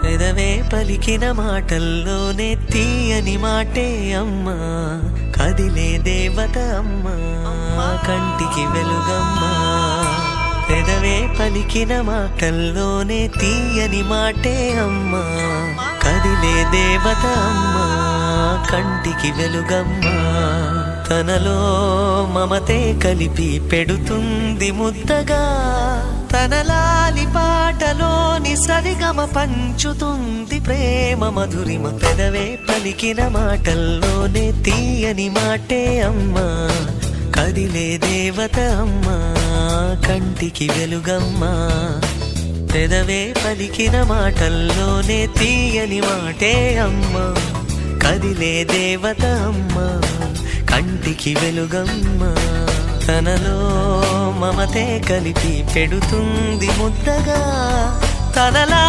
పెదవే పలికిన మాటల్లోనే తీయని మాటే అమ్మా, కదిలే దేవత అమ్మా, కంటికి వెలుగమ్మా. పెదవే పలికిన మాటల్లోనే తీయని మాటే అమ్మా, కదిలే దేవత అమ్మా, కంటికి వెలుగమ్మా. తనలో మమతే కలిపి పెడుతుంది ముద్దగా, తన లాలి పాటలోని సరిగమ పంచుతుంది ప్రేమ మధురిమ. పెదవే పలికిన మాటల్లోనే తీయని మాటే అమ్మా, కదిలే దేవత అమ్మా, కంటికి వెలుగమ్మా. పెదవే పలికిన మాటల్లోనే తీయని మాటే అమ్మా, కదిలే దేవత అమ్మా, కంటికి వెలుగమ్మా. తనలో మమతే కలిపి పెడుతుంది ముద్దగా, తనలా